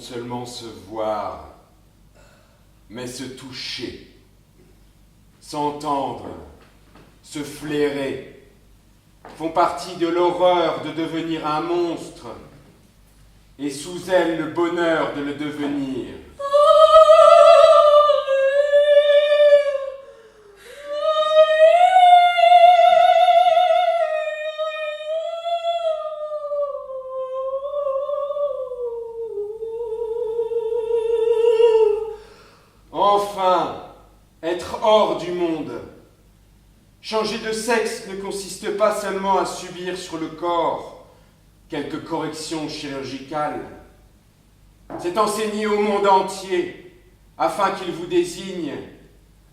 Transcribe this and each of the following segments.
seulement se voir, mais se toucher, s'entendre, se flairer, font partie de l'horreur de devenir un monstre, et sous elle le bonheur de le devenir. Enfin, être hors du monde. Changer de sexe ne consiste pas seulement à subir sur le corps quelques corrections chirurgicales. C'est enseigner au monde entier, afin qu'il vous désigne,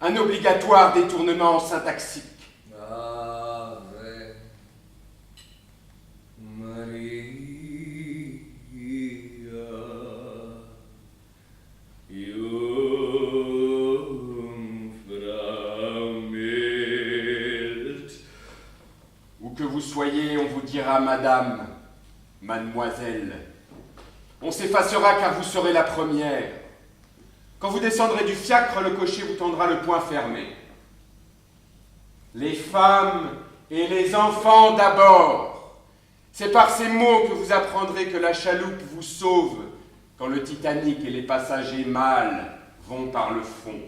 un obligatoire détournement syntaxique. Ave Maria, Jungfrau mild. Où que vous soyez, on vous dira madame, mademoiselle. On s'effacera car vous serez la première. Quand vous descendrez du fiacre, le cocher vous tendra le poing fermé. Les femmes et les enfants d'abord. C'est par ces mots que vous apprendrez que la chaloupe vous sauve quand le Titanic et les passagers mâles vont par le fond.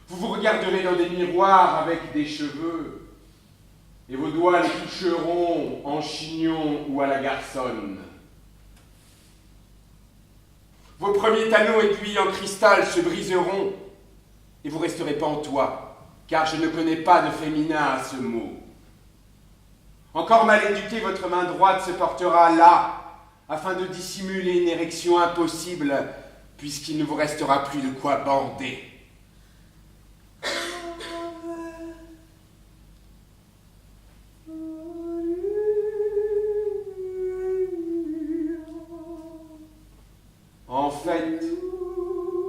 Vous vous regarderez dans des miroirs avec des cheveux et vos doigts les toucheront en chignon ou à la garçonne. Vos premiers talons aiguilles en cristal se briseront et vous resterez pantois, car je ne connais pas de féminin à ce mot. Encore mal éduquée, votre main droite se portera là, afin de dissimuler une érection impossible, puisqu'il ne vous restera plus de quoi bander. En fait,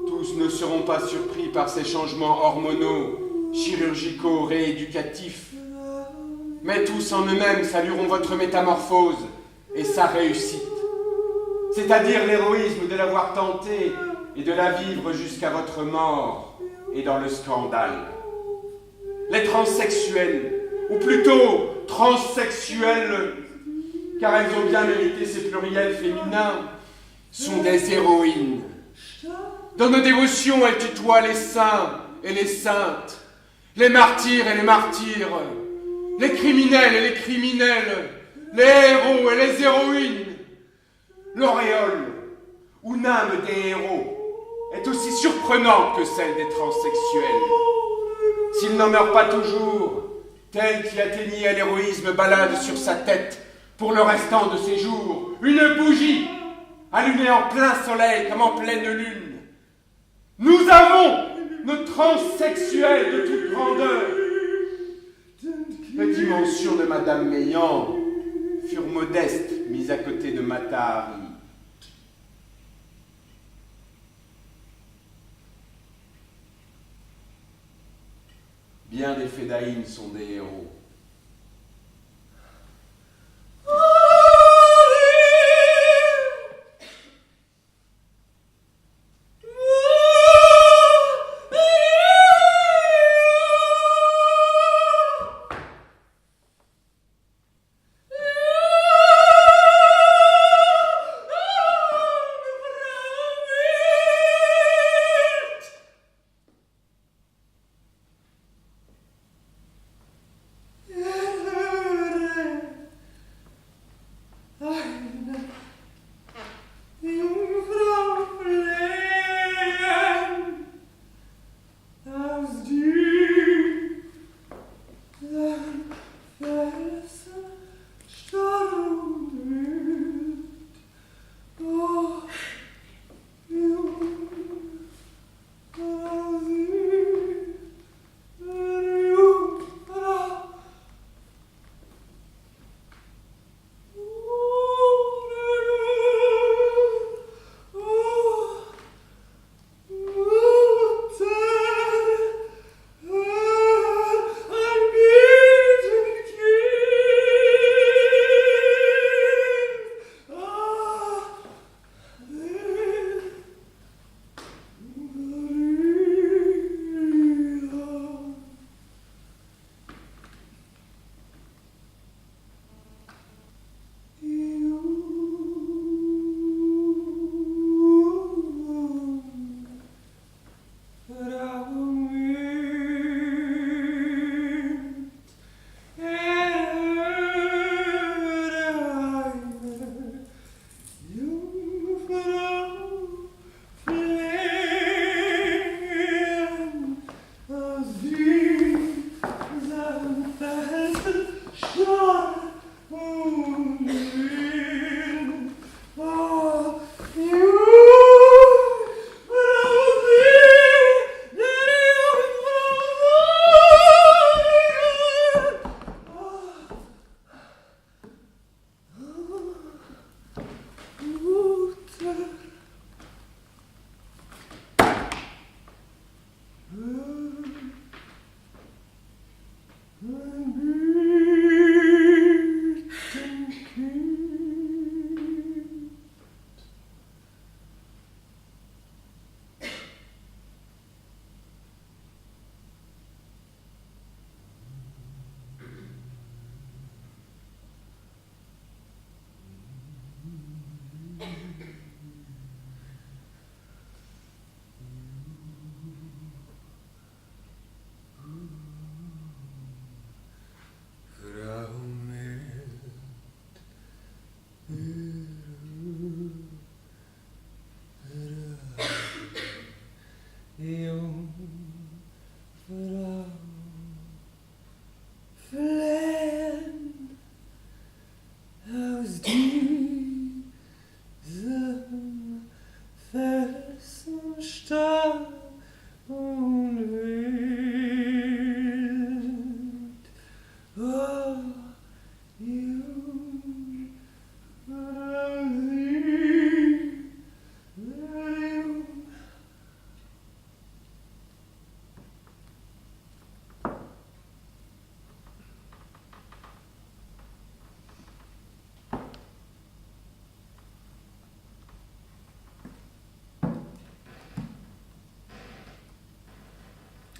tous ne seront pas surpris par ces changements hormonaux, chirurgicaux, rééducatifs, mais tous en eux-mêmes salueront votre métamorphose et sa réussite, c'est-à-dire l'héroïsme de l'avoir tenté et de la vivre jusqu'à votre mort et dans le scandale. Les transsexuels, ou plutôt transsexuelles, car elles ont bien mérité ces pluriels féminins, sont des héroïnes. Dans nos dévotions, elles tutoient les saints et les saintes, les martyrs et les martyrs, les criminels et les criminels, les héros et les héroïnes. L'auréole, ou nymphe des héros, est aussi surprenante que celle des transsexuels. S'il n'en meurt pas toujours, tel qui atteignit à l'héroïsme balade sur sa tête, pour le restant de ses jours, une bougie, allumée en plein soleil comme en pleine lune. Nous avons nos transsexuels de toute grandeur. Les dimensions de Madame Meillan furent modestes mises à côté de Matahari. Bien des fédaïnes sont des héros.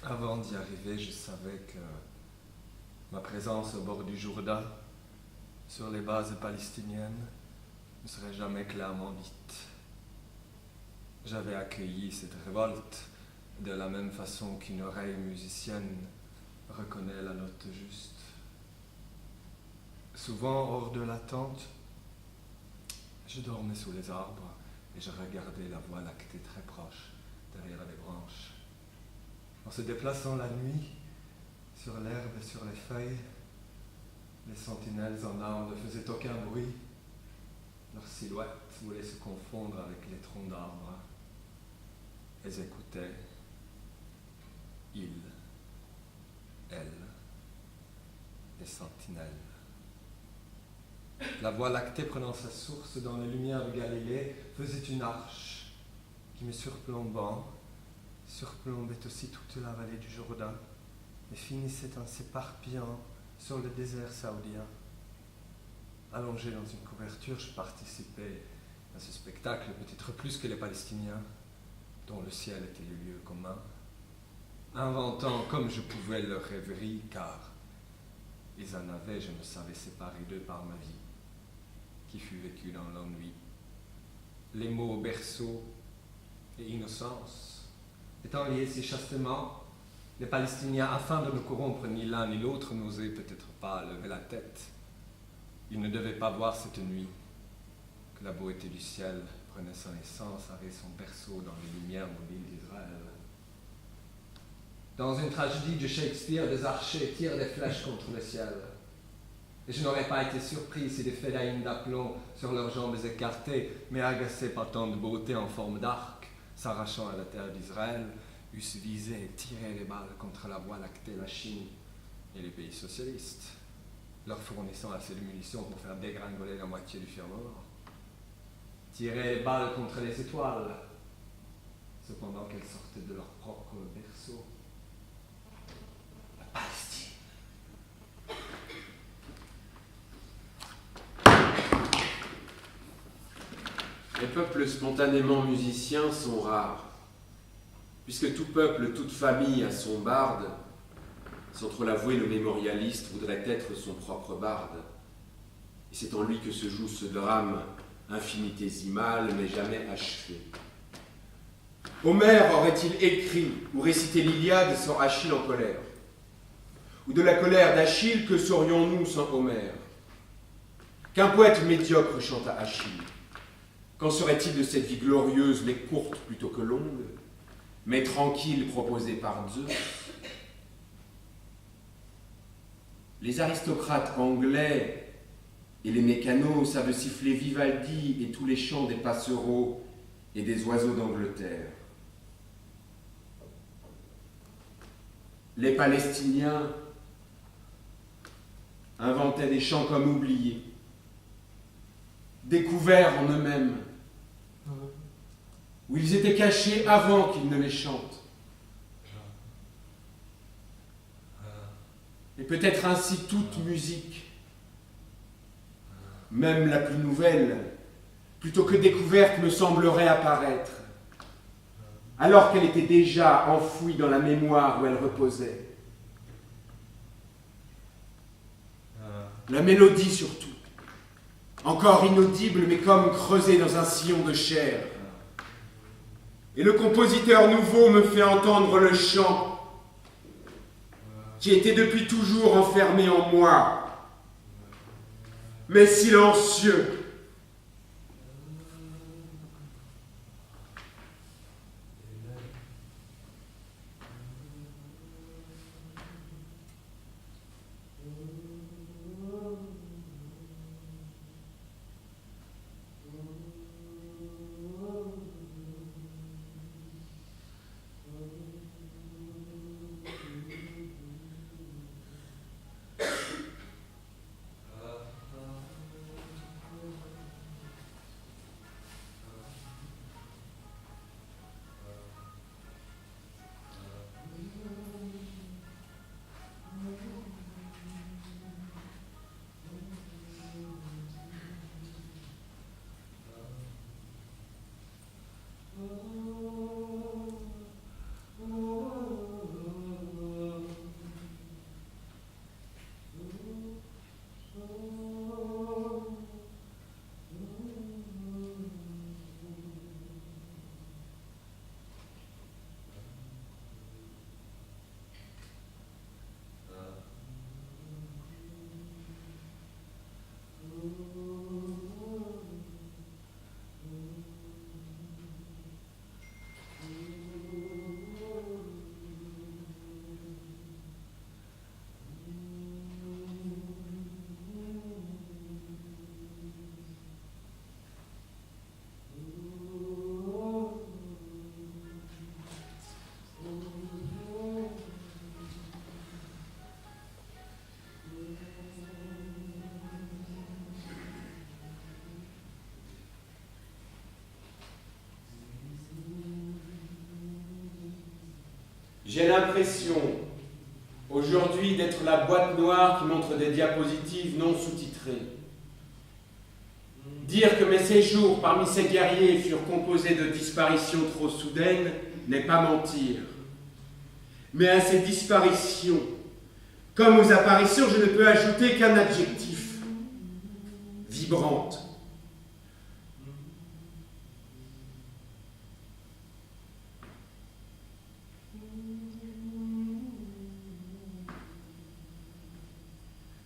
Avant d'y arriver, je savais que ma présence au bord du Jourdain, sur les bases palestiniennes, ne serait jamais clairement dite. J'avais accueilli cette révolte de la même façon qu'une oreille musicienne reconnaît la note juste. Souvent, hors de la tente, je dormais sous les arbres et je regardais la voie lactée très proche, derrière les branches. En se déplaçant la nuit, sur l'herbe et sur les feuilles, les sentinelles en armes ne faisaient aucun bruit. Leurs silhouettes voulaient se confondre avec les troncs d'arbres. Elles écoutaient. Ils, elles, les sentinelles. La voie lactée prenant sa source dans les lumières de Galilée faisait une arche qui, me surplombait aussi toute la vallée du Jourdain et finissait en s'éparpillant sur le désert saoudien. Allongé dans une couverture, je participais à ce spectacle peut-être plus que les Palestiniens, dont le ciel était le lieu commun, inventant comme je pouvais leur rêverie, car ils en avaient, je me savais séparé d'eux par ma vie, qui fut vécue dans l'ennui. Les mots berceau et innocence étant liés si chastement, les Palestiniens, afin de ne corrompre ni l'un ni l'autre, n'osaient peut-être pas lever la tête. Ils ne devaient pas voir cette nuit, que la beauté du ciel prenait son essence, avait son berceau dans les lumières mobiles d'Israël. Dans une tragédie de Shakespeare, des archers tirent des flèches contre le ciel. Et je n'aurais pas été surpris si des fédéines d'aplomb sur leurs jambes écartées, mais agacés par tant de beauté en forme d'arc, s'arrachant à la terre d'Israël, eussent visé et tiré les balles contre la voie lactée, la Chine et les pays socialistes, leur fournissant assez de munitions pour faire dégringoler la moitié du firmament. Tirer les balles contre les étoiles, cependant qu'elles sortaient de leur propre berceau. La Palestine. Les peuples spontanément musiciens sont rares, puisque tout peuple, toute famille a son barde. Sans trop l'avouer, le mémorialiste voudrait être son propre barde. Et c'est en lui que se joue ce drame infinitésimal, mais jamais achevé. Homère aurait-il écrit ou récité l'Iliade sans Achille en colère? Ou de la colère d'Achille, que saurions-nous sans Homère? Qu'un poète médiocre chante à Achille. Qu'en serait-il de cette vie glorieuse, mais courte plutôt que longue, mais tranquille proposée par Zeus? Les aristocrates anglais et les mécanos savent siffler Vivaldi et tous les chants des passereaux et des oiseaux d'Angleterre. Les Palestiniens inventaient des chants comme oubliés, découverts en eux-mêmes, où ils étaient cachés avant qu'ils ne les chantent. Et peut-être ainsi toute musique, même la plus nouvelle, plutôt que découverte, me semblerait apparaître, alors qu'elle était déjà enfouie dans la mémoire où elle reposait. La mélodie surtout, encore inaudible mais comme creusée dans un sillon de chair. Et le compositeur nouveau me fait entendre le chant qui était depuis toujours enfermé en moi, mais silencieux. J'ai l'impression, aujourd'hui, d'être la boîte noire qui montre des diapositives non sous-titrées. Dire que mes séjours parmi ces guerriers furent composés de disparitions trop soudaines n'est pas mentir. Mais à ces disparitions, comme aux apparitions, je ne peux ajouter qu'un adjectif: vibrante.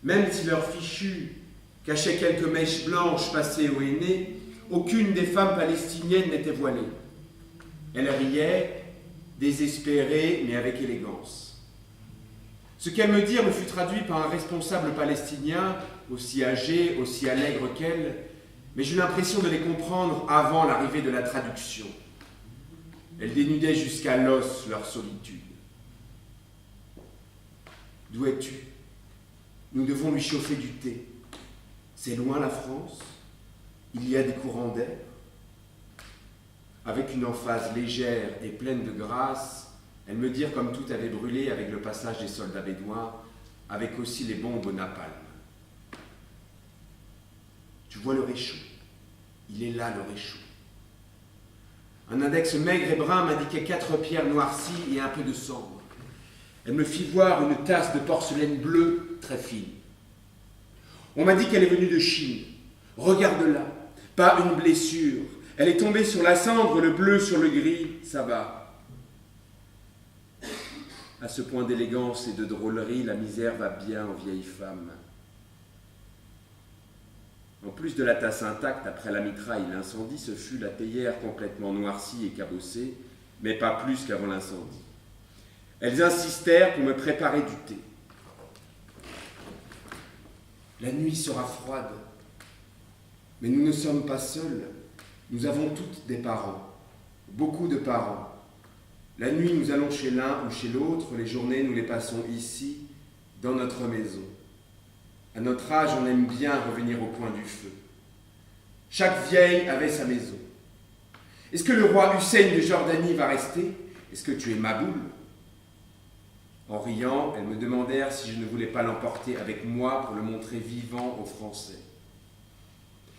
Même si leur fichu cachait quelques mèches blanches passées au henné, aucune des femmes palestiniennes n'était voilée. Elles riaient, désespérées, mais avec élégance. Ce qu'elles me dirent me fut traduit par un responsable palestinien, aussi âgé, aussi allègre qu'elles, mais j'eus l'impression de les comprendre avant l'arrivée de la traduction. Elles dénudaient jusqu'à l'os leur solitude. D'où es-tu ? Nous devons lui chauffer du thé. C'est loin la France. Il y a des courants d'air. Avec une emphase légère et pleine de grâce, elles me dirent comme tout avait brûlé avec le passage des soldats bédouins, avec aussi les bombes au napalm. Tu vois le réchaud. Il est là, le réchaud. Un index maigre et brun m'indiquait 4 pierres noircies et un peu de cendre. Elle me fit voir une tasse de porcelaine bleue très fine. On m'a dit qu'elle est venue de Chine. Regarde-la, pas une blessure. Elle est tombée sur la cendre, le bleu sur le gris, ça va. À ce point d'élégance et de drôlerie, la misère va bien aux vieilles femmes. En plus de la tasse intacte, après la mitraille et l'incendie, ce fut la théière complètement noircie et cabossée, mais pas plus qu'avant l'incendie. Elles insistèrent pour me préparer du thé. La nuit sera froide, mais nous ne sommes pas seuls. Nous avons toutes des parents, beaucoup de parents. La nuit, nous allons chez l'un ou chez l'autre. Les journées, nous les passons ici, dans notre maison. À notre âge, on aime bien revenir au coin du feu. Chaque vieille avait sa maison. Est-ce que le roi Hussein de Jordanie va rester? Est-ce que tu es Maboul? En riant, elles me demandèrent si je ne voulais pas l'emporter avec moi pour le montrer vivant aux Français.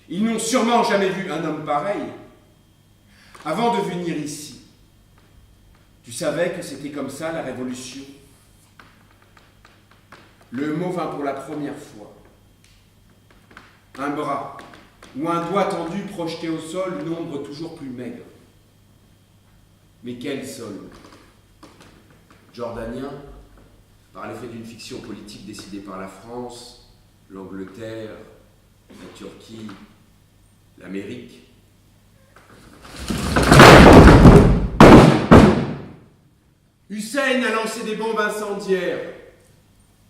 Ils n'ont sûrement jamais vu un homme pareil. Avant de venir ici, tu savais que c'était comme ça la Révolution? Le mot vint pour la première fois. Un bras ou un doigt tendu projeté au sol, une ombre toujours plus maigre. Mais quel sol? Jordanien, par l'effet d'une fiction politique décidée par la France, l'Angleterre, la Turquie, l'Amérique. Hussein a lancé des bombes incendiaires.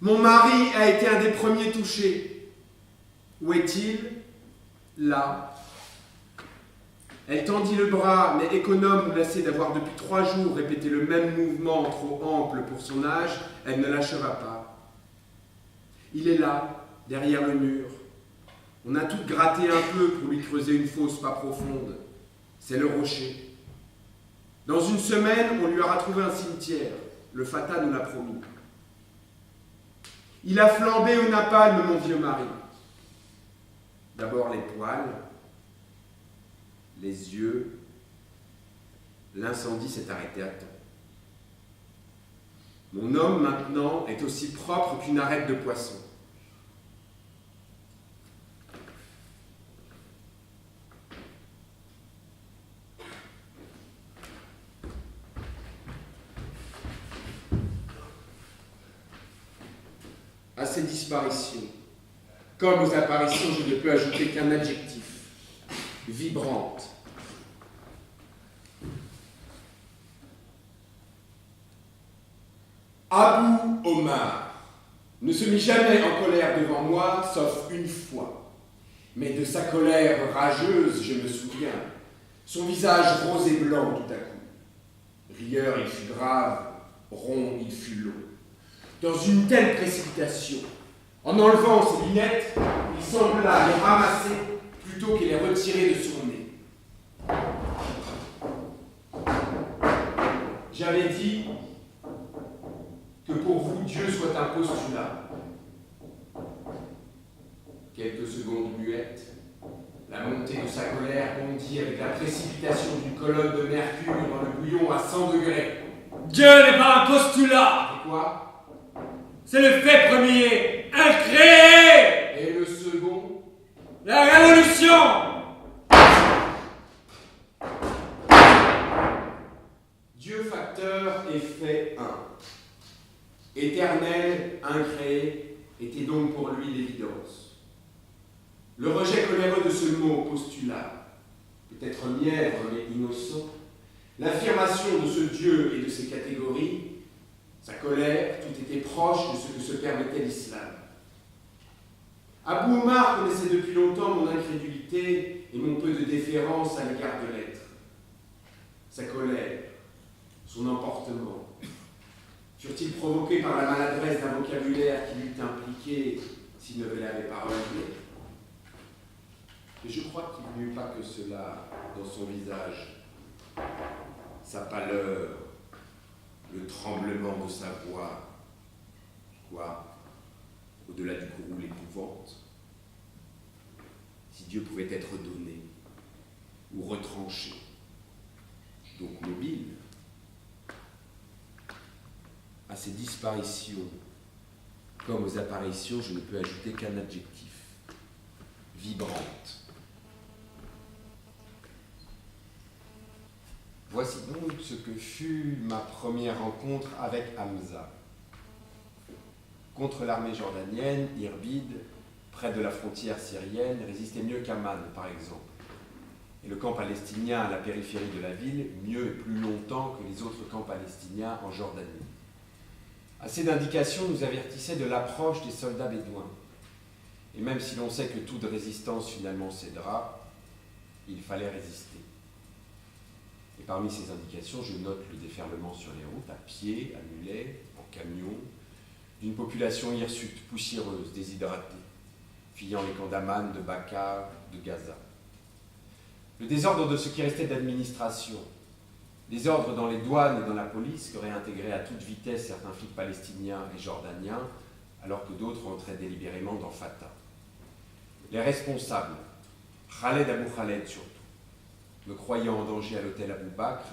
Mon mari a été un des premiers touchés. Où est-il? Là. Elle tendit le bras, mais économe ou lassée d'avoir depuis 3 jours répété le même mouvement trop ample pour son âge, elle ne l'acheva pas. Il est là, derrière le mur. On a tout gratté un peu pour lui creuser une fosse pas profonde. C'est le rocher. Dans une semaine, on lui aura trouvé un cimetière. Le Fatah nous l'a promis. Il a flambé au napalm, mon vieux mari. D'abord les poils, les yeux. L'incendie s'est arrêté à temps. Mon homme, maintenant, est aussi propre qu'une arête de poisson. À ces disparitions, comme aux apparitions, je ne peux ajouter qu'un adjectif: vibrante. Abou Omar ne se mit jamais en colère devant moi, sauf une fois. Mais de sa colère rageuse, je me souviens, son visage rose et blanc tout à coup. Rieur, il fut grave, rond, il fut long. Dans une telle précipitation, en enlevant ses lunettes, il sembla les ramasser plutôt que les retirer de son nez. J'avais dit: pour vous Dieu soit un postulat. Quelques secondes muettes, la montée de sa colère bondit avec la précipitation d'une colonne de mercure dans le bouillon à 100 degrés. Dieu n'est pas un postulat. Et quoi? C'est le fait premier, incréé. Et le second? La révolution. Dieu facteur et fait un. Éternel, incréé, était donc pour lui l'évidence. Le rejet coléreux de ce mot postulat, peut-être mièvre mais innocent, l'affirmation de ce Dieu et de ses catégories, sa colère, tout était proche de ce que se permettait l'islam. Abou Omar connaissait depuis longtemps mon incrédulité et mon peu de déférence à l'égard de l'être. Sa colère, son emportement, furent-ils provoqués par la maladresse d'un vocabulaire qui l'eût impliqué s'il ne l'avait pas relevé? Et je crois qu'il n'y eut pas que cela dans son visage. Sa pâleur, le tremblement de sa voix, quoi, au-delà du courroux, l'épouvante. Si Dieu pouvait être donné ou retranché, donc mobile, à ces disparitions, comme aux apparitions, je ne peux ajouter qu'un adjectif, vibrante. Voici donc ce que fut ma première rencontre avec Hamza. Contre l'armée jordanienne, Irbid, près de la frontière syrienne, résistait mieux qu'Amman, par exemple. Et le camp palestinien à la périphérie de la ville, mieux et plus longtemps que les autres camps palestiniens en Jordanie. Assez d'indications nous avertissaient de l'approche des soldats bédouins. Et même si l'on sait que toute résistance finalement cédera, il fallait résister. Et parmi ces indications, je note le déferlement sur les routes, à pied, à mulet, en camion, d'une population hirsute, poussiéreuse, déshydratée, fuyant les camps d'Amman, de Baka, de Gaza. Le désordre de ce qui restait d'administration, des ordres dans les douanes et dans la police qu'auraient intégré à toute vitesse certains flics palestiniens et jordaniens, alors que d'autres entraient délibérément dans Fatah. Les responsables, Khaled Abou Khaled surtout, me croyant en danger à l'hôtel Abou Bakr,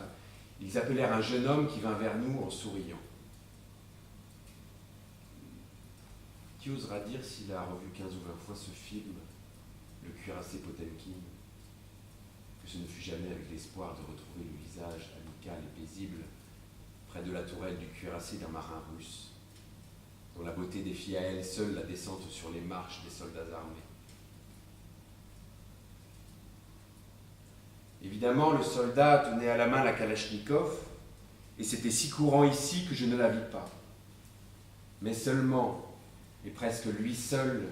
ils appelèrent un jeune homme qui vint vers nous en souriant. Qui osera dire s'il a revu 15 ou 20 fois ce film, Le cuirassé Potemkin, que ce ne fut jamais avec l'espoir de retrouver le visage amical et paisible près de la tourelle du cuirassé d'un marin russe, dont la beauté défie à elle seule la descente sur les marches des soldats armés. Évidemment, le soldat tenait à la main la Kalachnikov, et c'était si courant ici que je ne la vis pas. Mais seulement, et presque lui seul,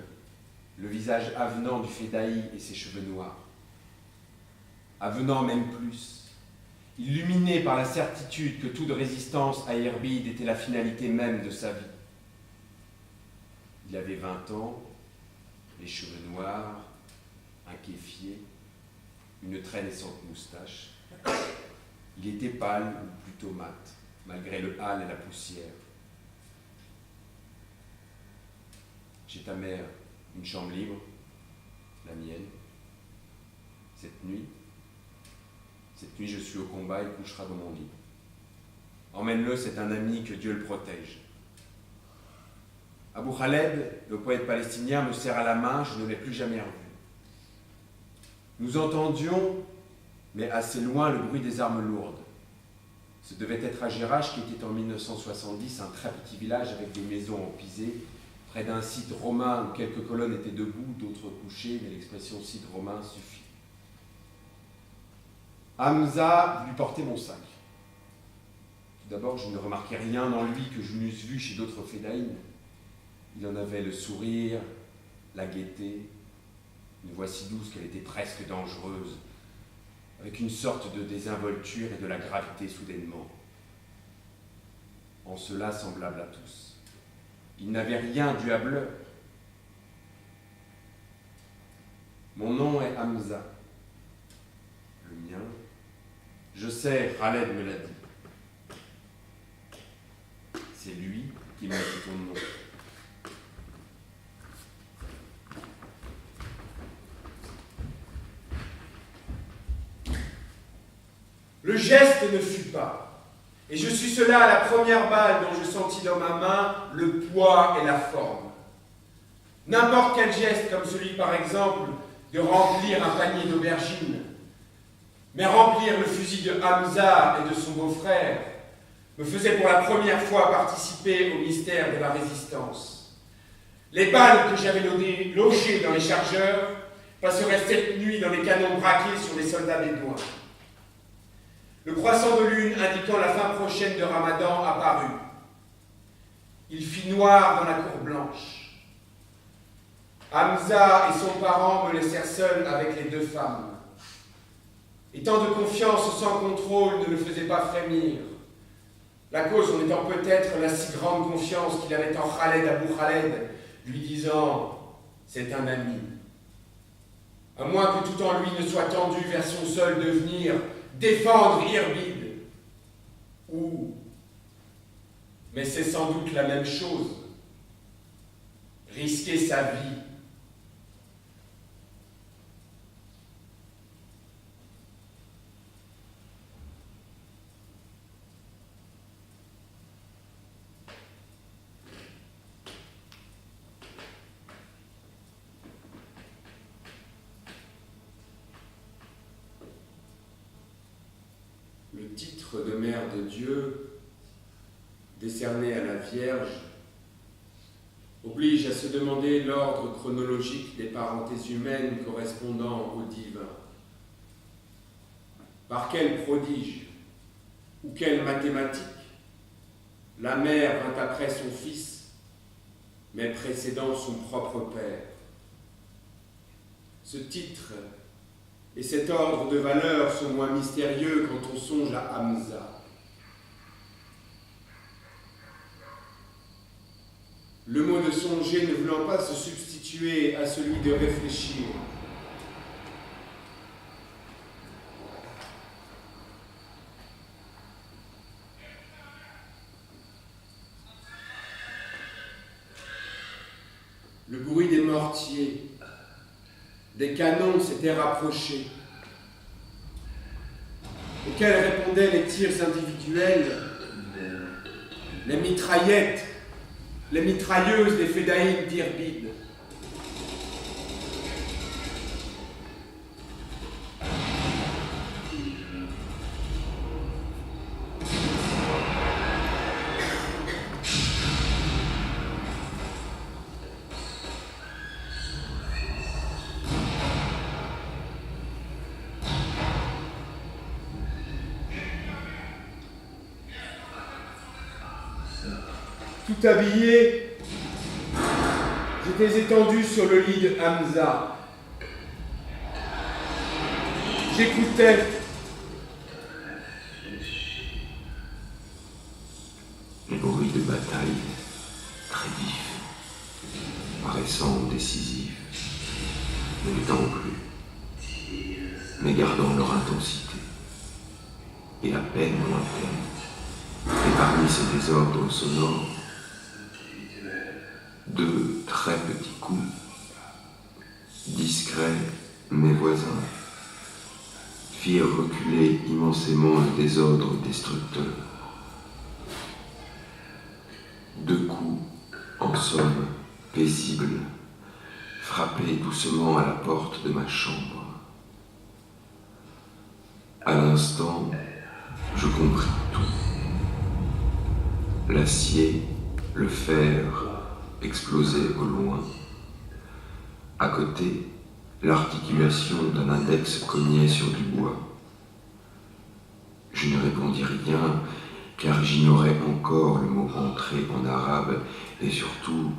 le visage avenant du Fédaï et ses cheveux noirs. Avenant même plus, illuminé par la certitude que toute résistance à Irbid était la finalité même de sa vie. Il avait 20 ans, les cheveux noirs, un kéfier, une très naissante moustache. Il était pâle ou plutôt mat, malgré le hâle et la poussière. Chez ta mère, une chambre libre, la mienne. Cette nuit, je suis au combat, il couchera dans mon lit. Emmène-le, c'est un ami, que Dieu le protège. Abou Khaled, le poète palestinien, me serra la main, je ne l'ai plus jamais revu. Nous entendions, mais assez loin, le bruit des armes lourdes. Ce devait être à Jerash, qui était en 1970 un très petit village avec des maisons en pisé, près d'un site romain où quelques colonnes étaient debout, d'autres couchées, mais l'expression site romain suffit. Hamza lui portait mon sac. Tout d'abord, je ne remarquai rien en lui que je n'eusse vu chez d'autres fédaïnes. Il en avait le sourire, la gaieté, une voix si douce qu'elle était presque dangereuse, avec une sorte de désinvolture et de la gravité soudainement. En cela semblable à tous. Il n'avait rien du hâbleur. Mon nom est Hamza. Le mien, je sais, Khaled me l'a dit. C'est lui qui m'a dit ton nom. Le geste ne fut pas, et je sus cela à la première balle dont je sentis dans ma main le poids et la forme. N'importe quel geste, comme celui par exemple de remplir un panier d'aubergines, mais remplir le fusil de Hamza et de son beau-frère, me faisait pour la première fois participer au mystère de la résistance. Les balles que j'avais logées dans les chargeurs passeraient cette nuit dans les canons braqués sur les soldats bédouins. Le croissant de lune indiquant la fin prochaine de Ramadan apparut. Il fit noir dans la cour blanche. Hamza et son parent me laissèrent seul avec les deux femmes. Et tant de confiance sans contrôle ne le faisait pas frémir. La cause en étant peut-être la si grande confiance qu'il avait en Khaled Abou Khaled, lui disant « c'est un ami ». À moins que tout en lui ne soit tendu vers son seul devenir, défendre Irbid. Ou, mais c'est sans doute la même chose, risquer sa vie. Le titre de mère de Dieu, décerné à la Vierge, oblige à se demander l'ordre chronologique des parentés humaines correspondant au divin. Par quel prodige ou quelle mathématique la mère vint après son fils, mais précédant son propre père? Ce titre et cet ordre de valeurs sont moins mystérieux quand on songe à Hamza. Le mot de songer ne voulant pas se substituer à celui de réfléchir. Le bruit des mortiers, des canons s'étaient rapprochés, auxquels répondaient les tirs individuels, les mitraillettes, les mitrailleuses des fédaïdes d'Irbid. Tout habillé, j'étais étendu sur le lit de Hamza. J'écoutais. Les bruits de bataille, très vifs, paraissant décisifs, ne l'étant plus, mais gardant leur intensité et à peine lointaine. Et parmi ces désordres sonores, deux très petits coups, discrets mais voisins, firent reculer immensément le désordre destructeur. Deux coups, en somme, paisibles, frappaient doucement à la porte de ma chambre. À l'instant, je compris tout. L'acier, le fer, explosaient au loin. À côté, l'articulation d'un index cognait sur du bois. Je ne répondis rien, car j'ignorais encore le mot entré en arabe, et surtout,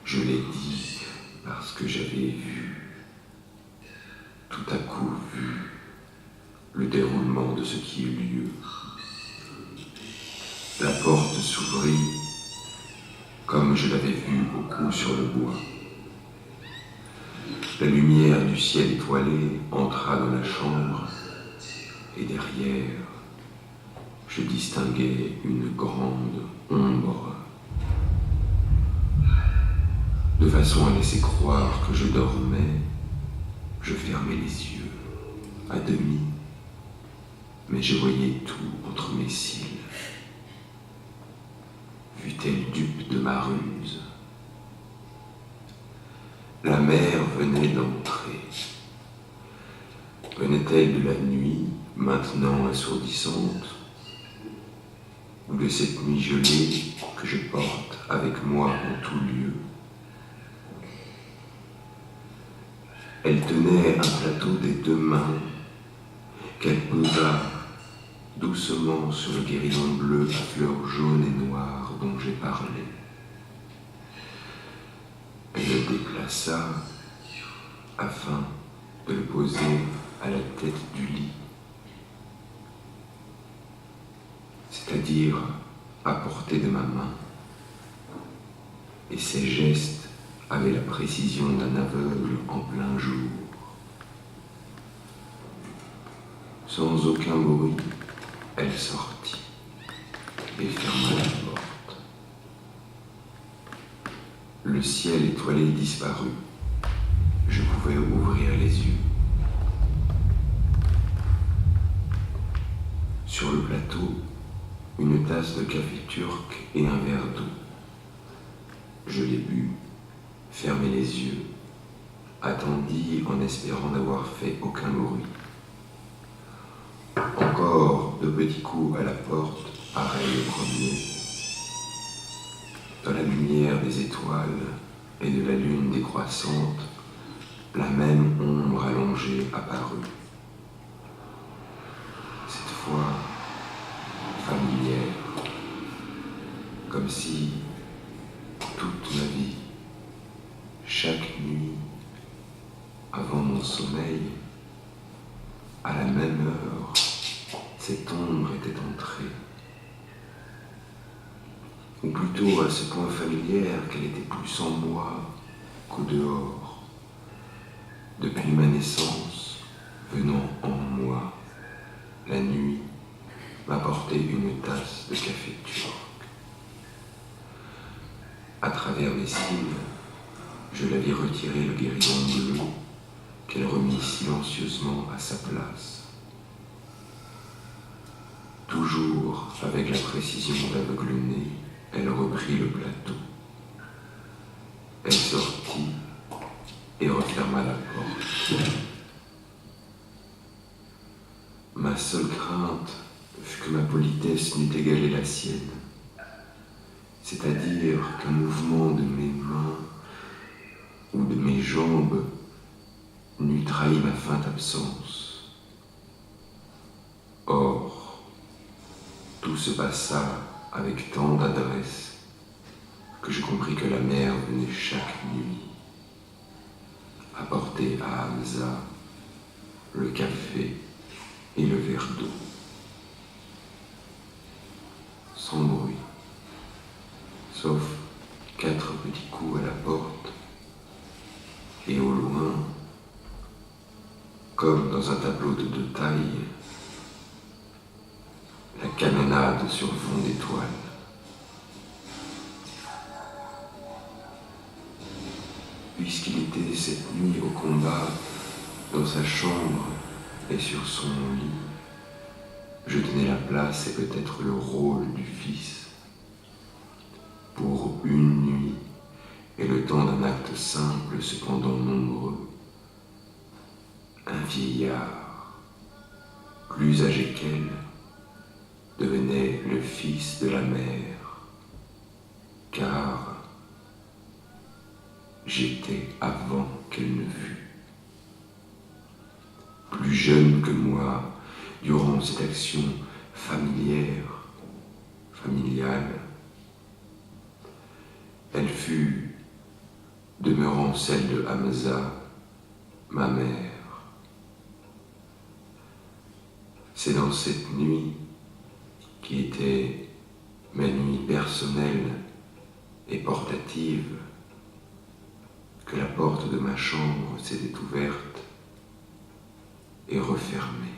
je l'ai dit parce que j'avais vu, tout à coup vu, le déroulement de ce qui eut lieu. La porte s'ouvrit, comme je l'avais vu au coup sur le bois. La lumière du ciel étoilé entra dans la chambre, et derrière, je distinguai une grande ombre de façon à laisser croire que je dormais. Je fermais les yeux, à demi, mais je voyais tout entre mes cils. Fut-elle dupe de ma ruse? La mer venait d'entrer. Venait-elle de la nuit, maintenant assourdissante, ou de cette nuit gelée que je porte avec moi en tout lieu? Elle tenait un plateau des deux mains qu'elle posa doucement sur le guérillon bleu à fleurs jaunes et noires dont j'ai parlé. Elle le déplaça afin de le poser à la tête du lit, c'est-à-dire à portée de ma main, et ses gestes avaient la précision d'un aveugle en plein jour. Sans aucun bruit, elle sortit et ferma la porte. Le ciel étoilé disparut. Je pouvais ouvrir les yeux. Sur le plateau, une tasse de café turc et un verre d'eau. Je l'ai bu, fermé les yeux, attendis en espérant n'avoir fait aucun bruit. Encore de petits coups à la porte, pareil au premier. Dans la lumière des étoiles et de la lune décroissante, la même ombre allongée apparut. Cette fois, familière, comme si toute ma vie, chaque nuit, avant mon sommeil, à la même heure, cette ombre était entrée. Ou plutôt à ce point familière qu'elle était plus en moi qu'au dehors. Depuis ma naissance, venant en moi, la nuit m'apportait une tasse de café turc. À travers mes cils, je la vis retirer le guérillon bleu qu'elle remit silencieusement à sa place. Toujours avec la précision d'aveugle-né, elle reprit le plateau. Elle sortit et referma la porte. Ma seule crainte fut que ma politesse n'eût égalé la sienne, c'est-à-dire qu'un mouvement de mes mains ou de mes jambes n'eût trahi ma feinte absence. Or, tout se passa avec tant d'adresse que je compris que la mère venait chaque nuit apporter à Hamza le café et le verre d'eau. Sans bruit, sauf 4 petits coups à la porte, et au loin, comme dans un tableau de 2 tailles, la canonnade sur fond d'étoiles. Puisqu'il était cette nuit au combat, dans sa chambre et sur son lit, je tenais la place et peut-être le rôle du fils. Pour une nuit, et le temps d'un acte simple, cependant nombreux, un vieillard, plus âgé qu'elle, devenait le fils de la mère, car j'étais avant qu'elle ne fût. Plus jeune que moi, durant cette action familière, familiale, elle fut, demeurant celle de Hamza, ma mère. C'est dans cette nuit, qui était ma nuit personnelle et portative, que la porte de ma chambre s'était ouverte et refermée.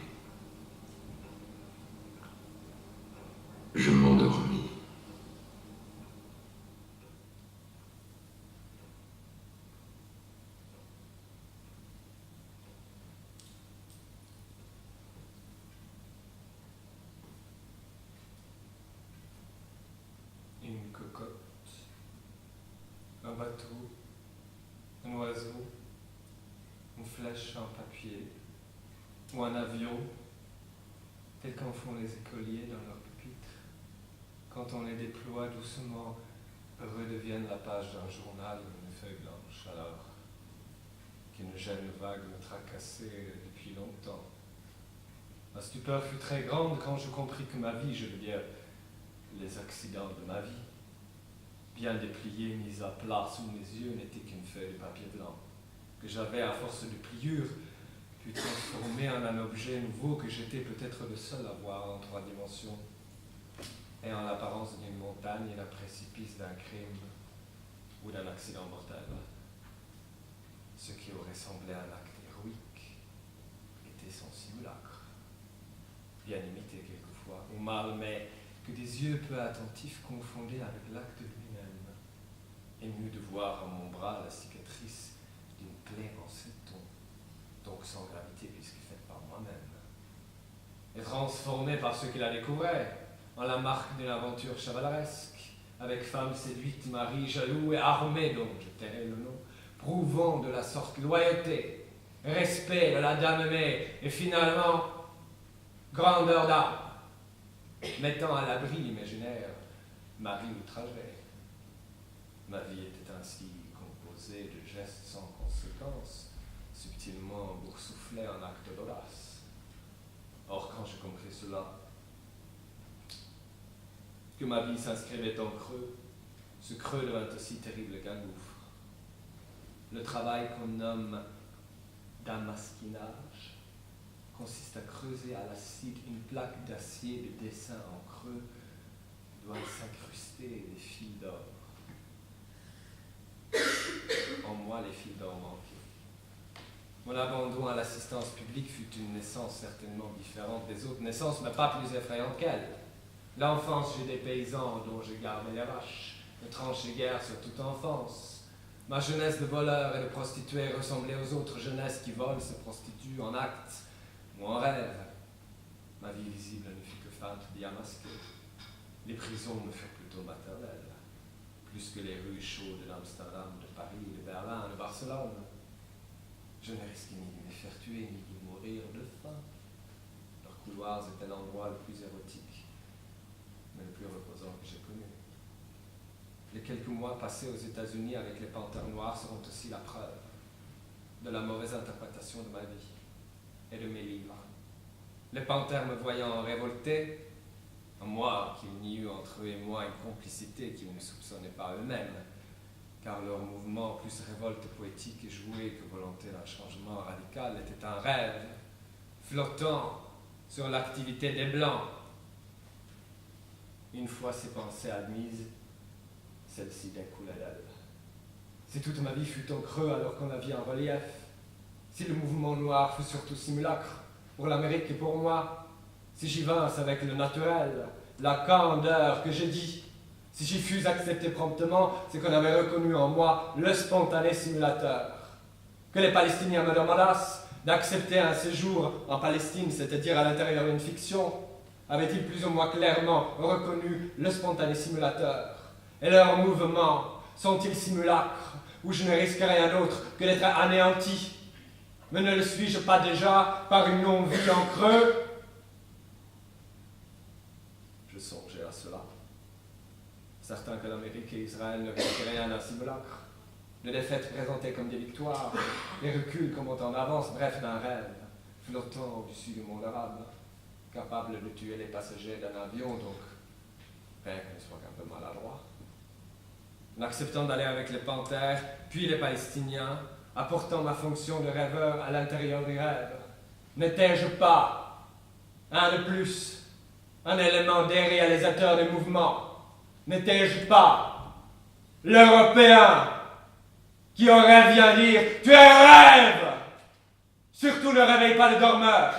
Je m'endormis. un bateau, un oiseau, une flèche en papier, ou un avion, tel qu'en font les écoliers dans leur pupitre, quand on les déploie doucement, redeviennent la page d'un journal ou une feuille blanche, alors qu'une jeune vague me tracassait depuis longtemps. Ma stupeur fut très grande quand je compris que ma vie, je veux dire, les accidents de ma vie, bien dépliés, mis à plat sous mes yeux, n'étaient qu'une feuille de papier blanc, que j'avais, à force de pliure, pu transformer en un objet nouveau que j'étais peut-être le seul à voir en 3 dimensions, et en l'apparence d'une montagne et d'un précipice d'un crime ou d'un accident mortel. Ce qui aurait semblé un acte héroïque était son simulacre, bien imité quelquefois, ou mal, mais que des yeux peu attentifs confondaient avec l'acte lui-même, ému de voir à mon bras la cicatrice d'une plaie en céton, donc sans gravité puisque faite par moi-même, et transformée par ceux qui la découvraient, en la marque d'une aventure chevaleresque, avec femme séduite, mari jaloux et armé, dont je tairai le nom, prouvant de la sorte loyauté, respect de la dame aimée, et finalement, grandeur d'âme, mettant à l'abri l'imaginaire, mari outragé. Ma vie était ainsi composée de gestes sans conséquence, subtilement boursouflés en actes d'audace. Or, quand j'ai compris cela, que ma vie s'inscrivait en creux, ce creux devint aussi terrible qu'un gouffre. Le travail qu'on nomme damasquinage consiste à creuser à l'acide une plaque d'acier de dessin en creux doit s'incruster des fils d'or. En moi, les fils d'or manquaient. Mon abandon à l'assistance publique fut une naissance certainement différente des autres naissances, mais pas plus effrayante qu'elle. L'enfance chez des paysans dont j'ai gardé les vaches ne tranchait guère sur toute enfance. Ma jeunesse de voleur et de prostituée ressemblait aux autres jeunesses qui volent, se prostituent en acte ou en rêve. Ma vie visible ne fut que feinte, bien masquée. Les prisons me furent plutôt maternelles, plus que les rues chaudes d'Amsterdam, de Paris, de Berlin, de Barcelone. Je ne risquais ni de me faire tuer, ni de mourir de faim. Leurs couloirs étaient l'endroit le plus érotique, mais le plus reposant que j'ai connu. Les quelques mois passés aux États-Unis avec les Panthères Noires seront aussi la preuve de la mauvaise interprétation de ma vie et de mes livres. Les Panthères me voyant révolté, à moi qu'il n'y eut entre eux et moi une complicité qu'ils ne soupçonnaient pas eux-mêmes, car leur mouvement, plus révolte poétique et jouée que volonté d'un changement radical, était un rêve, flottant sur l'activité des Blancs. Une fois ces pensées admises, celle-ci découlait d'elle. Si toute ma vie fut en creux alors qu'on la vit en relief, si le mouvement noir fut surtout simulacre pour l'Amérique et pour moi, si j'y vinsse avec le naturel, la candeur que j'ai dit, si j'y fus accepté promptement, c'est qu'on avait reconnu en moi le spontané simulateur. Que les Palestiniens me demandassent d'accepter un séjour en Palestine, c'est-à-dire à l'intérieur d'une fiction, avaient-ils plus ou moins clairement reconnu le spontané simulateur? Et leurs mouvements sont-ils simulacres, où je ne risque rien d'autre que d'être anéanti? Mais ne le suis-je pas déjà par une non-vie en creux? Je songeais à cela. Certain que l'Amérique et Israël ne risquaient rien d'un simulacre. Les défaites présentées comme des victoires, les reculs comme autant d'avance, bref, d'un rêve, flottant au-dessus du monde arabe, capable de tuer les passagers d'un avion, donc rien que ne soit qu'un peu maladroit. En acceptant d'aller avec les Panthères, puis les Palestiniens, apportant ma fonction de rêveur à l'intérieur du rêve, n'étais-je pas un de plus, un élément déréalisateur des mouvements? N'étais-je pas l'Européen qui aurait bien dire « Tu es rêve !» Surtout ne réveille pas le dormeur.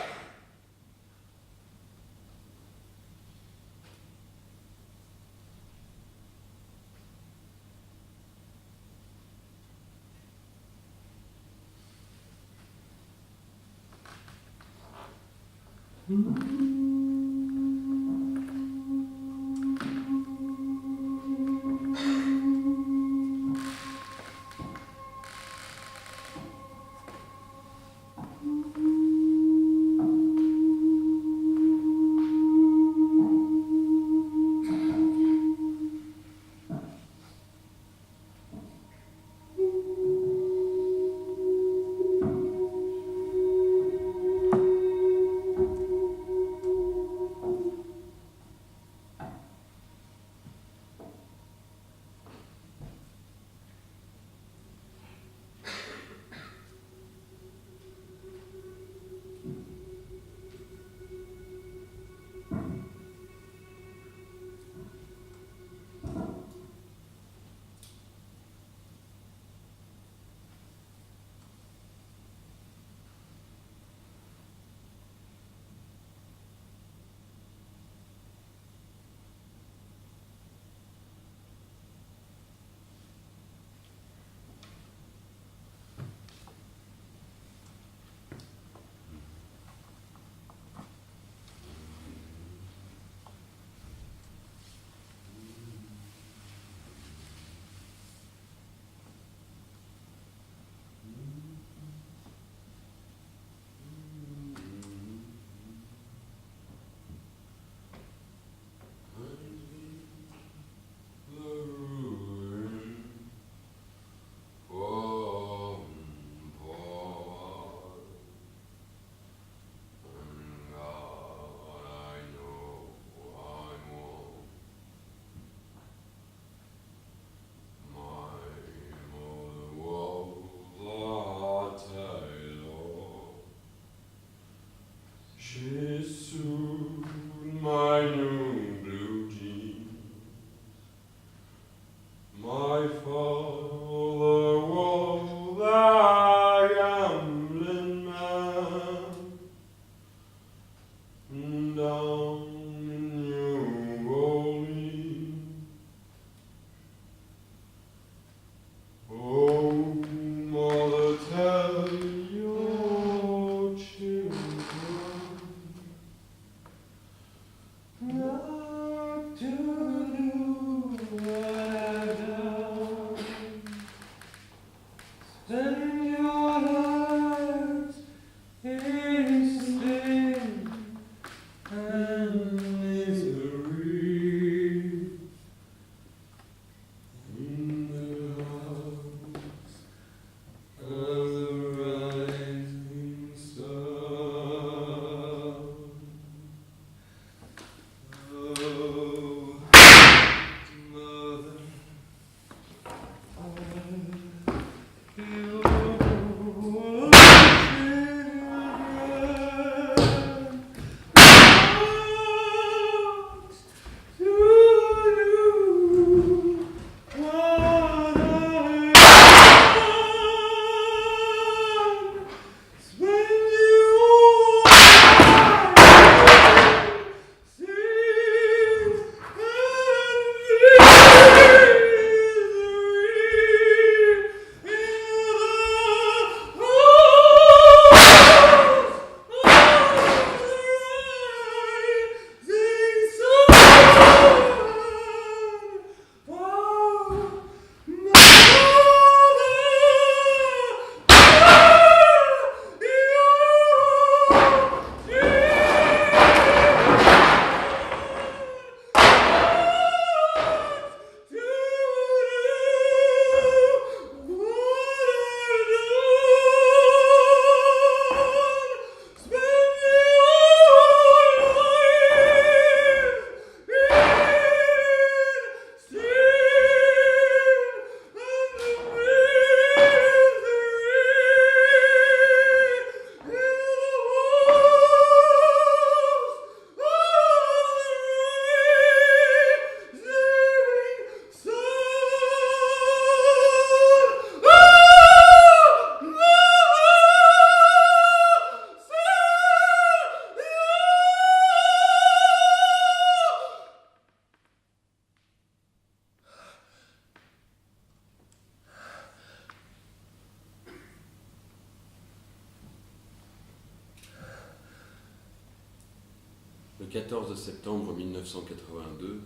Le 14 septembre 1982,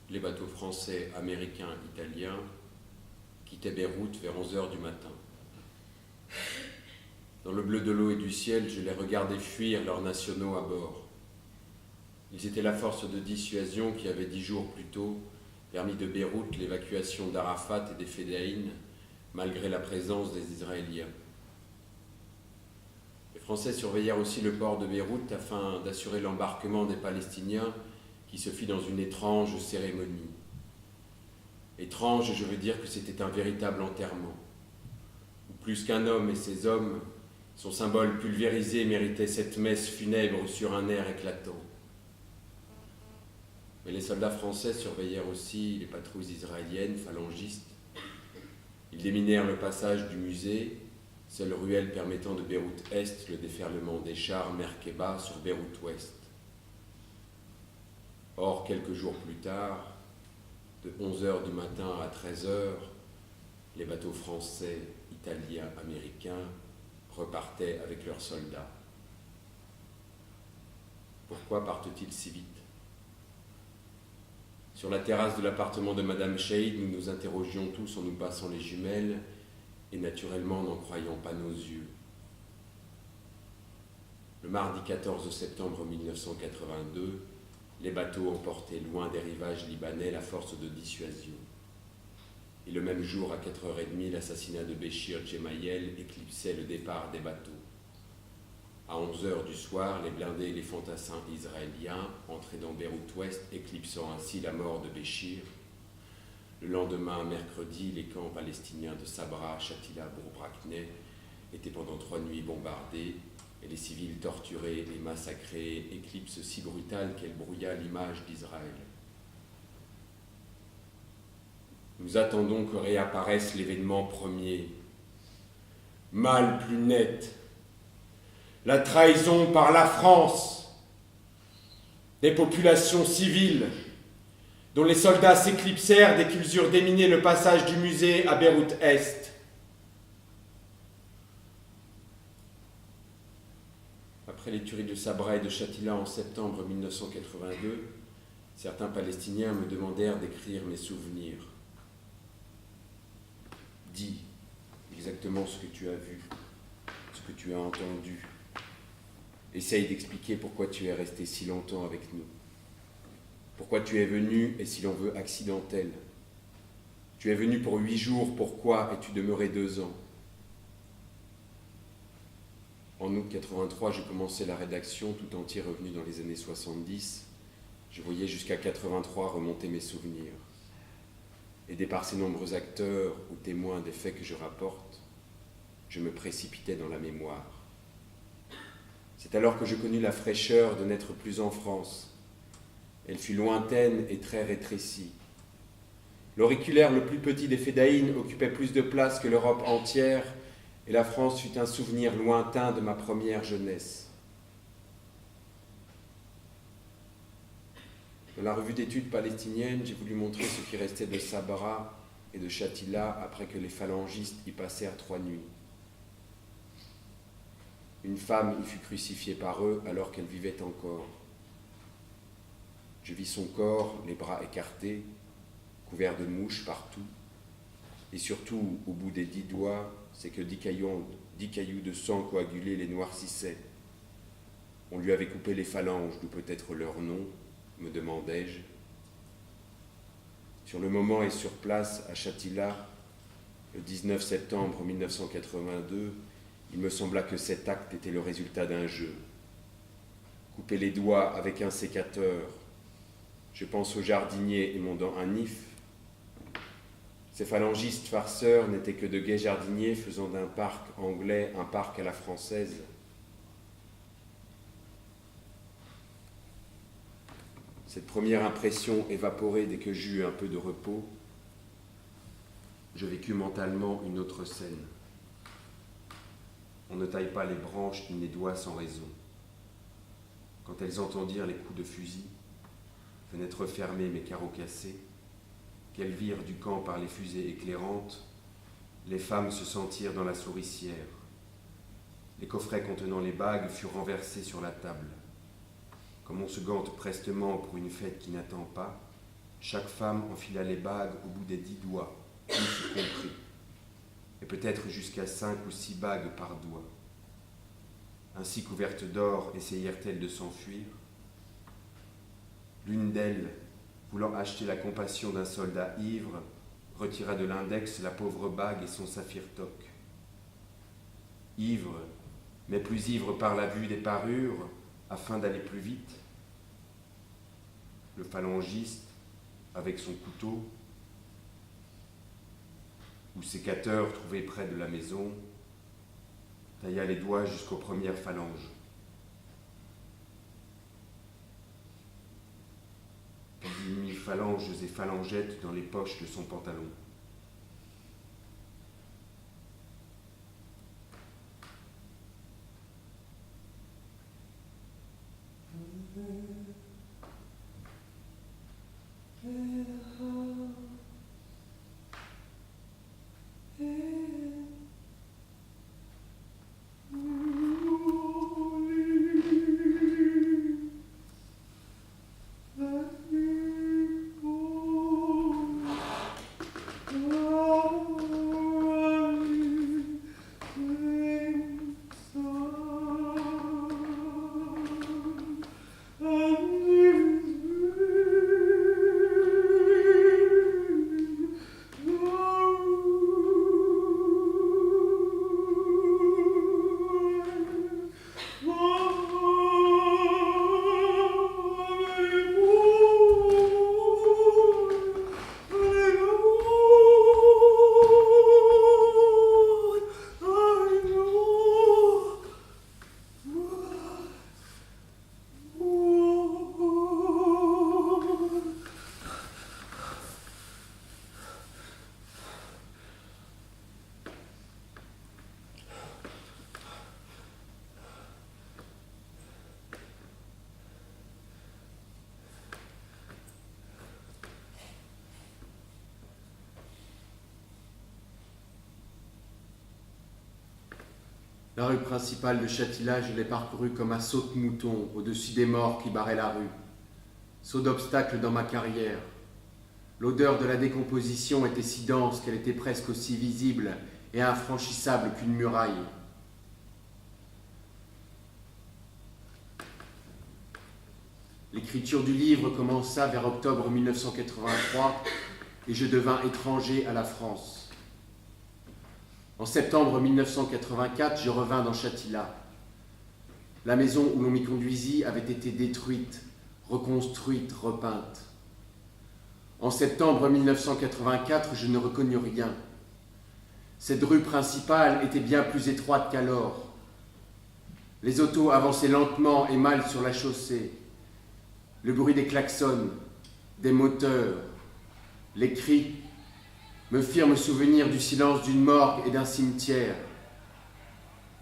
les bateaux français, américains, italiens quittaient Beyrouth vers 11 h du matin. Dans le bleu de l'eau et du ciel, je les regardais fuir leurs nationaux à bord. Ils étaient la force de dissuasion qui avait 10 jours plus tôt permis de Beyrouth l'évacuation d'Arafat et des Fédéines, malgré la présence des Israéliens. Les Français surveillèrent aussi le port de Beyrouth afin d'assurer l'embarquement des Palestiniens qui se fit dans une étrange cérémonie. Étrange, je veux dire que c'était un véritable enterrement, où plus qu'un homme et ses hommes, son symbole pulvérisé méritait cette messe funèbre sur un air éclatant. Mais les soldats français surveillèrent aussi les patrouilles israéliennes, phalangistes. Ils déminèrent le passage du musée, seule ruelle permettant de Beyrouth-Est le déferlement des chars Merkeba sur Beyrouth-Ouest. Or, quelques jours plus tard, de 11 h du matin à 13 h, les bateaux français, italiens, américains repartaient avec leurs soldats. Pourquoi partent-ils si vite ? Sur la terrasse de l'appartement de Madame Cheid, nous nous interrogions tous en nous passant les jumelles et naturellement n'en croyant pas nos yeux. Le mardi 14 septembre 1982, les bateaux emportaient loin des rivages libanais la force de dissuasion. Et le même jour, à 4h30, l'assassinat de Béchir Gemayel éclipsait le départ des bateaux. À 11 h du soir, les blindés et les fantassins israéliens entraient dans Beyrouth-Ouest, éclipsant ainsi la mort de Béchir. Le lendemain, mercredi, les camps palestiniens de Sabra, Shatila, Bourbrakneh étaient pendant 3 nuits bombardés et les civils torturés et massacrés, éclipse si brutale qu'elle brouilla l'image d'Israël. Nous attendons que réapparaisse l'événement premier. Mal plus net. La trahison par la France des populations civiles dont les soldats s'éclipsèrent dès qu'ils eurent déminé le passage du musée à Beyrouth-Est. Après les tueries de Sabra et de Shatila en septembre 1982, certains Palestiniens me demandèrent d'écrire mes souvenirs. Dis exactement ce que tu as vu, ce que tu as entendu. Essaye d'expliquer pourquoi tu es resté si longtemps avec nous. Pourquoi tu es venu, et si l'on veut, accidentel. Tu es venu pour 8 jours, pourquoi es-tu demeuré 2 ans? En août 83, je commençais la rédaction, tout entier revenu dans les années 70. Je voyais jusqu'à 83 remonter mes souvenirs. Aidé par ces nombreux acteurs ou témoins des faits que je rapporte, je me précipitais dans la mémoire. C'est alors que je connus la fraîcheur de n'être plus en France. Elle fut lointaine et très rétrécie. L'auriculaire le plus petit des Fédéines occupait plus de place que l'Europe entière, et la France fut un souvenir lointain de ma première jeunesse. Dans la revue d'études palestinienne, j'ai voulu montrer ce qui restait de Sabra et de Shatila après que les phalangistes y passèrent 3 nuits. Une femme y fut crucifiée par eux alors qu'elle vivait encore. Je vis son corps, les bras écartés, couvert de mouches partout, et surtout, au bout des 10 doigts, c'est que 10 cailloux de sang coagulés les noircissaient. On lui avait coupé les phalanges, d'où peut-être leur nom, me demandai-je. Sur le moment et sur place, à Shatila, le 19 septembre 1982, il me sembla que cet acte était le résultat d'un jeu. Couper les doigts avec un sécateur. Je pense au jardinier émondant un if. Ces phalangistes farceurs n'étaient que de gais jardiniers faisant d'un parc anglais un parc à la française. Cette première impression évaporée dès que j'eus un peu de repos, je vécus mentalement une autre scène. On ne taille pas les branches ni les doigts sans raison. Quand elles entendirent les coups de fusil, fenêtres fermées mais carreaux cassés, qu'elles virent du camp par les fusées éclairantes, les femmes se sentirent dans la souricière. Les coffrets contenant les bagues furent renversés sur la table. Comme on se gante prestement pour une fête qui n'attend pas, chaque femme enfila les bagues au bout des 10 doigts, tous compris, et peut-être jusqu'à 5 ou 6 bagues par doigt. Ainsi couvertes d'or, essayèrent-elles de s'enfuir. L'une d'elles, voulant acheter la compassion d'un soldat ivre, retira de l'index la pauvre bague et son saphir toc. Ivre, mais plus ivre par la vue des parures, afin d'aller plus vite. Le phalangiste, avec son couteau, ou sécateur trouvé près de la maison, tailla les doigts jusqu'aux premières phalanges. Puis il mit phalanges et phalangettes dans les poches de son pantalon. La rue principale de Châtillage, je l'ai parcourue comme un saut de mouton au-dessus des morts qui barraient la rue. Saut d'obstacle dans ma carrière. L'odeur de la décomposition était si dense qu'elle était presque aussi visible et infranchissable qu'une muraille. L'écriture du livre commença vers octobre 1983 et je devins étranger à la France. En septembre 1984, je revins dans Châtillage. La maison où l'on m'y conduisit avait été détruite, reconstruite, repeinte. En septembre 1984, je ne reconnus rien. Cette rue principale était bien plus étroite qu'alors. Les autos avançaient lentement et mal sur la chaussée. Le bruit des klaxons, des moteurs, les cris me firent me souvenir du silence d'une morgue et d'un cimetière.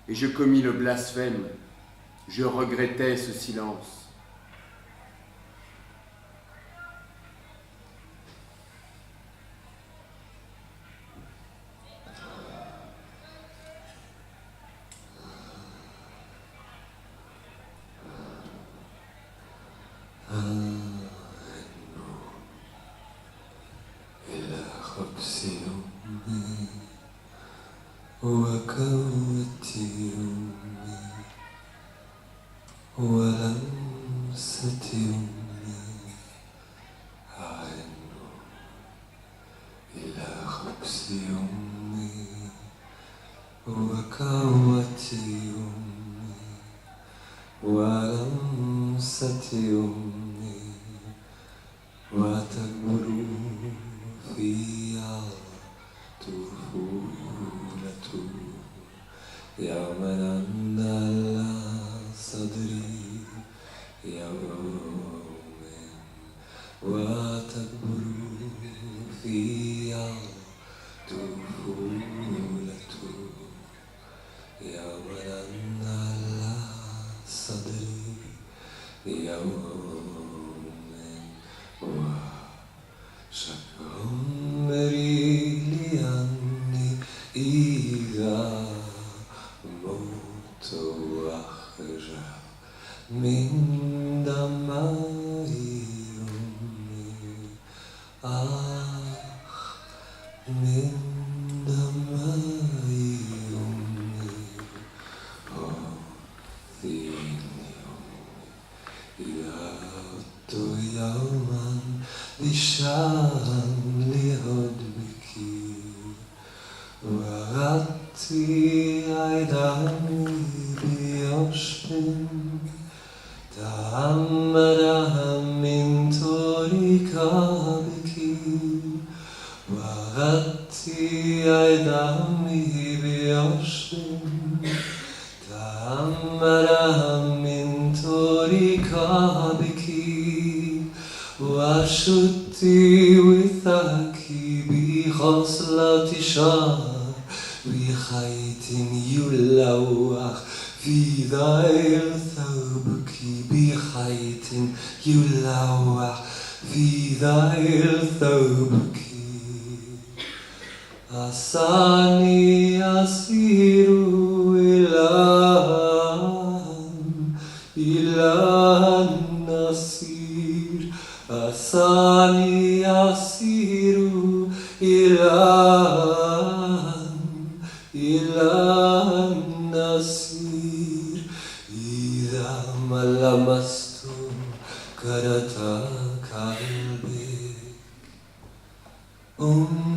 Et je commis le blasphème. Je regrettais ce silence. Min dam שם ליהוד בקיר, וראתי עידני ביושבין, תעמדה מן תוריקה בקיר, וראתי עידני ביושבין, תעמדה מן תוריקה בקיר, وأشتي وثاك بخصلة شعر بخيط يلوح في ذيل ثوبك بخيط يلوح في ذيل ثوبك عساني أسير إلى النصير عساني أسير إلى النصير إذا ما لمست كرة قلبي أمي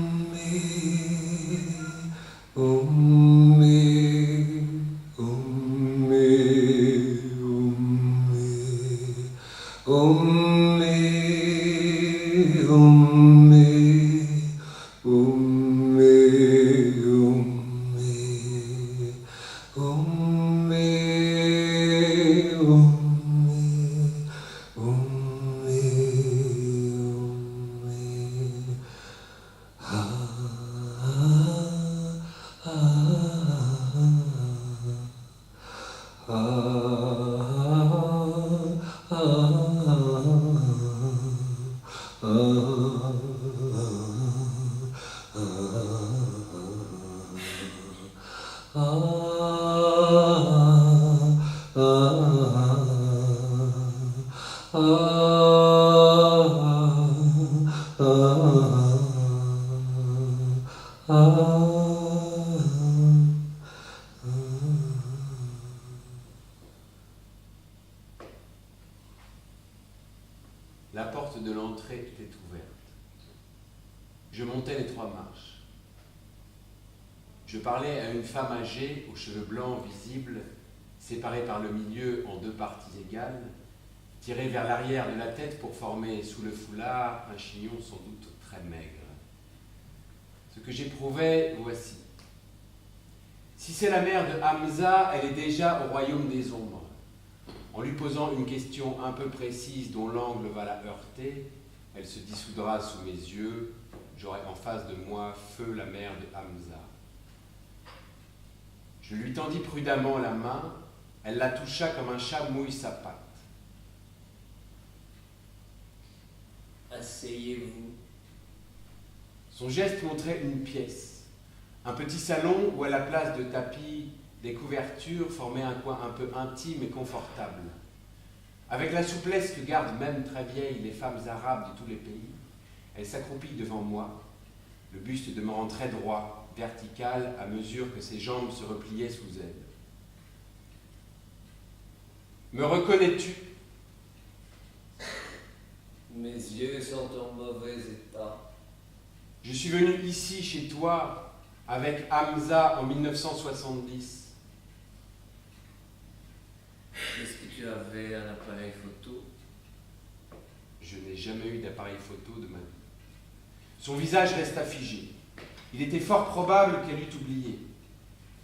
La porte de l'entrée était ouverte. Je montais les 3 marches. Je parlais à une femme âgée, aux cheveux blancs visibles, séparés par le milieu en 2 parties égales, tirés vers l'arrière de la tête pour former sous le foulard un chignon sans doute très maigre. Ce que j'éprouvais, voici. Si c'est la mère de Hamza, elle est déjà au royaume des ombres. En lui posant une question un peu précise dont l'angle va la heurter, elle se dissoudra sous mes yeux, j'aurai en face de moi feu la mère de Hamza. Je lui tendis prudemment la main, elle la toucha comme un chat mouille sa patte. Asseyez-vous. Son geste montrait une pièce, un petit salon où à la place de tapis, des couvertures formaient un coin un peu intime et confortable. Avec la souplesse que gardent même très vieilles les femmes arabes de tous les pays, elle s'accroupit devant moi, le buste demeurant très droit, vertical, à mesure que ses jambes se repliaient sous elle. « Me reconnais-tu » Mes yeux sont en mauvais état. Je suis venu ici, chez toi, avec Hamza en 1970. Est-ce que tu avais un appareil photo? Je n'ai jamais eu d'appareil photo de ma vie. Son visage resta figé. Il était fort probable qu'elle eût oublié.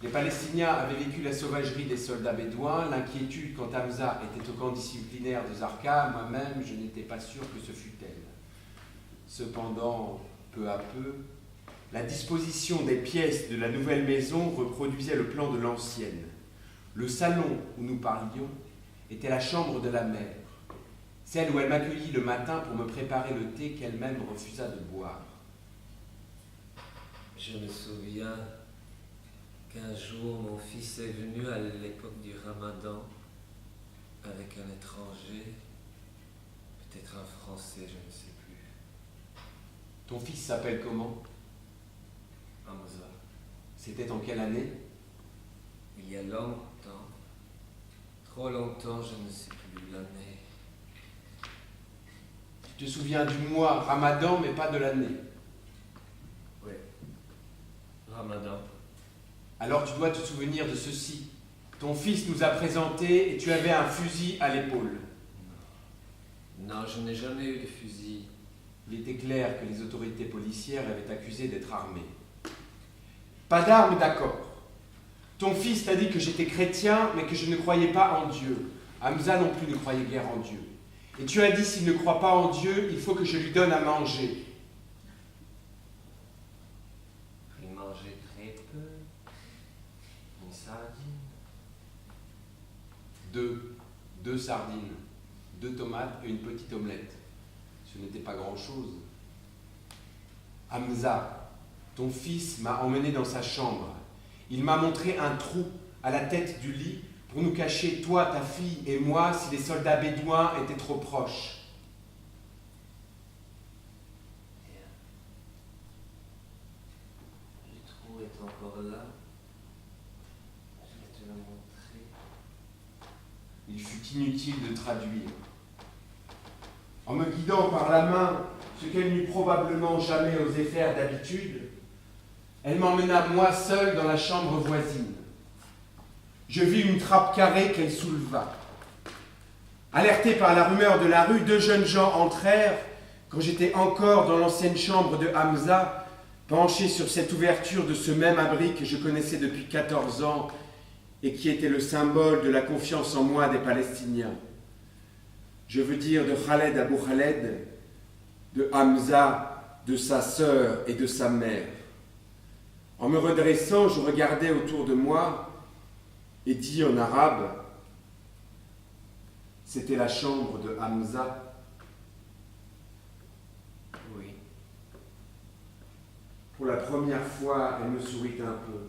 Les Palestiniens avaient vécu la sauvagerie des soldats bédouins, l'inquiétude quand Hamza était au camp disciplinaire de Zarqa, moi-même, je n'étais pas sûr que ce fût elle. Cependant, peu à peu, la disposition des pièces de la nouvelle maison reproduisait le plan de l'ancienne. Le salon où nous parlions était la chambre de la mère, celle où elle m'accueillit le matin pour me préparer le thé qu'elle-même refusa de boire. Je me souviens qu'un jour mon fils est venu à l'époque du Ramadan avec un étranger, peut-être un Français, je ne sais plus. Ton fils s'appelle comment? Hamza. C'était en quelle année? Il y a longtemps, trop longtemps, je ne sais plus l'année. Tu te souviens du mois Ramadan, mais pas de l'année. Oui. Ramadan. Alors tu dois te souvenir de ceci. Ton fils nous a présenté et tu avais un fusil à l'épaule. Non, je n'ai jamais eu de fusil. Il était clair que les autorités policières l'avaient accusé d'être armé. Pas d'armes, d'accord. Ton fils t'a dit que j'étais chrétien, mais que je ne croyais pas en Dieu. Hamza non plus ne croyait guère en Dieu. Et tu as dit, s'il ne croit pas en Dieu, il faut que je lui donne à manger. Il mangeait très peu. Une sardine. Deux sardines, 2 tomates et une petite omelette. Ce n'était pas grand-chose. Hamza, ton fils m'a emmené dans sa chambre. Il m'a montré un trou à la tête du lit pour nous cacher, toi, ta fille et moi, si les soldats bédouins étaient trop proches. Le trou est encore là. Je vais te le montrer. Il fut inutile de traduire. En me guidant par la main, ce qu'elle n'eût probablement jamais osé faire d'habitude, elle m'emmena moi seul dans la chambre voisine. Je vis une trappe carrée qu'elle souleva. Alertés par la rumeur de la rue, 2 jeunes gens entrèrent quand j'étais encore dans l'ancienne chambre de Hamza, penché sur cette ouverture de ce même abri que je connaissais depuis 14 ans et qui était le symbole de la confiance en moi des Palestiniens. Je veux dire de Khaled Abou Khaled, de Hamza, de sa sœur et de sa mère. En me redressant, je regardais autour de moi et dis en arabe, c'était la chambre de Hamza. Oui. Pour la première fois, elle me sourit un peu.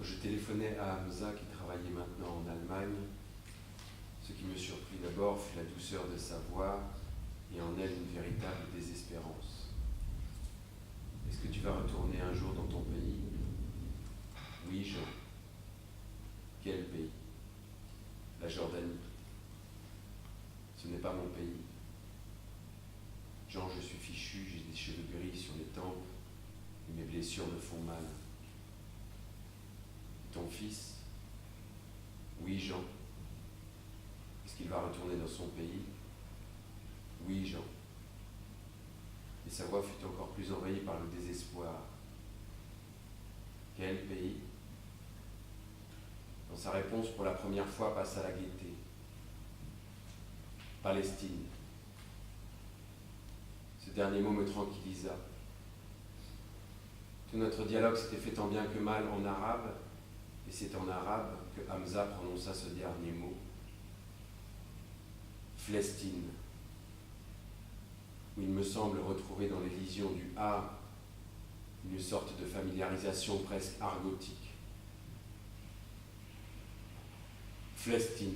Je téléphonais à Hamza qui travaillait maintenant en Allemagne. Ce qui me surprit d'abord fut la douceur de sa voix et en elle une véritable désespérance. Est-ce que tu vas retourner un jour dans ton pays? Oui, Jean. Jean, je suis fichu, j'ai des cheveux gris sur les tempes, et mes blessures me font mal. Et ton fils? Oui, Jean. Est-ce qu'il va retourner dans son pays? Oui, Jean. Et sa voix fut encore plus envahie par le désespoir. Quel pays? Dans sa réponse, pour la première fois, passa la gaieté. Palestine. Ce dernier mot me tranquillisa. Tout notre dialogue s'était fait tant bien que mal en arabe, et c'est en arabe que Hamza prononça ce dernier mot. Flestine, où il me semble retrouver dans l'élision du A une sorte de familiarisation presque argotique. Flestine.